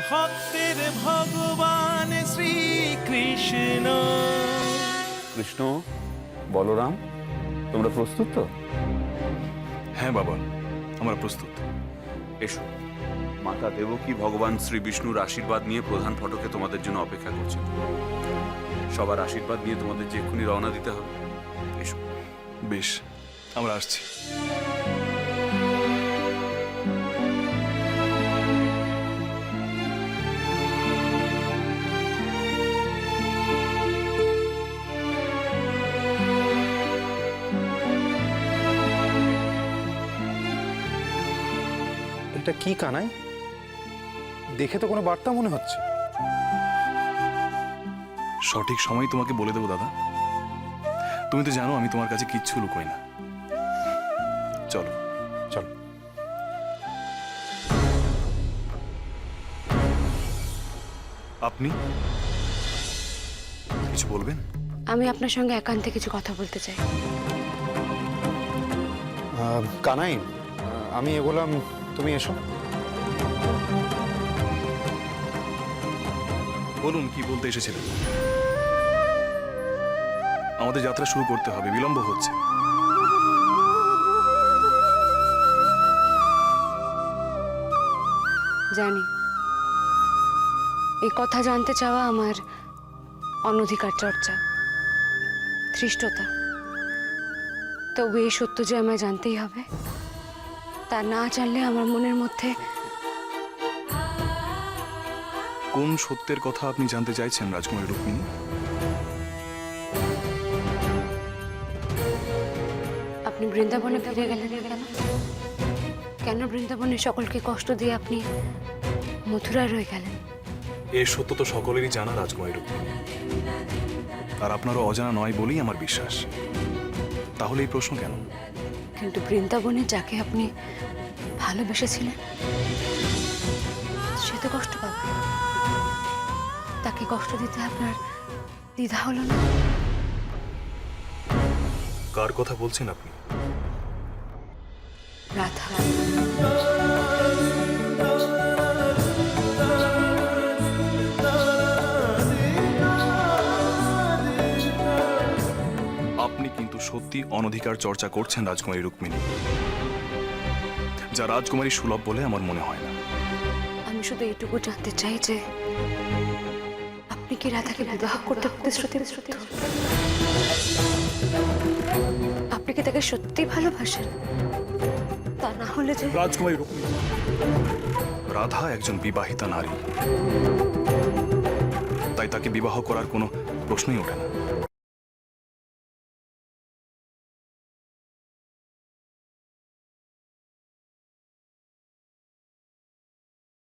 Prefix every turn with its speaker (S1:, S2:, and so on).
S1: ভক্তের ভগবান শ্রীকৃষ্ণ।
S2: কৃষ্ণ, বলরাম, তোমরা প্রস্তুত তো?
S3: হ্যাঁ বাবা, আমরা প্রস্তুত।
S2: এসো। মাতা দেবকী ভগবান শ্রী বিষ্ণুর আশীর্বাদ নিয়ে প্রধান ফটকে তোমাদের জন্য অপেক্ষা করছে। সবার আশীর্বাদ নিয়ে তোমাদের যে এক্ষুনি রওনা দিতে হবে। এসো।
S3: বেশ, আমরা আসছি।
S4: এটা কি কানাই? দেখে তো কোনো বার্তা মনে হচ্ছে।
S3: সঠিক সময় তোমাকে বলে দেবো দাদা। তুমি তো জানো আমি তোমার কাছে কিচ্ছু লুকোই না। চলো
S4: চল।
S3: আপনি কিছু বলবেন?
S5: আমি আপনার সঙ্গে একান্তে কিছু কথা বলতে চাই।
S4: কানাই, আমি এগোলাম, তুমি এসো।
S3: বলুন, কি বলতে এসেছিলেন? আমাদের যাত্রা শুরু করতে হবে, বিলম্ব হচ্ছে।
S5: জানি এই কথা জানতে চাওয়া আমার অনধিকার চর্চা, ধৃষ্টতা। তবু এই সত্য যে আমায় জানতেই হবে, তা না জানলে আমার মনের মধ্যে।
S3: কোন সত্যের কথা আপনি জানতে চাইছেন রাজকুমারী রুক্মিণী?
S5: আপনি বৃন্দাবনে ফিরে গেলেন কেন? কেন বৃন্দাবনে সকলকে কষ্ট দিয়ে আপনি মথুরায় রয়ে গেলেন?
S3: এই সত্য তো সকলেরই জানা রাজকুমারী রুক্মিণী, আর আপনারও অজানা নয় বলেই আমার বিশ্বাস। তাহলে এই প্রশ্ন কেন?
S5: কিন্তু বৃন্দাবনে যাকে আপনি ভালোবেসেছিলেন সে তো কষ্ট পাবে। তাকে কষ্ট দিতে আপনার দ্বিধা হলো না?
S3: কার কথা বলছেন আপনি?
S5: রাধা।
S3: আপনি কিন্তু সত্যি অনধিকার চর্চা করছেন রাজকুমারী রুক্মিণী, যা রাজকুমারী সুলভ বলে আমার মনে হয় না।
S5: আমি শুধু এটুকু জানতে চাই যে আপনি কি রাধাকে বিবাহ করতে প্রতিশ্রুতি? আপনি কি তাকে সত্যি ভালোবাসেন? তা না হলে যে।
S3: রাজকুমারী রুক্মিণী, রাধা একজন বিবাহিতা নারী, তাই তাকে বিবাহ করার কোনো প্রশ্নই ওঠে না।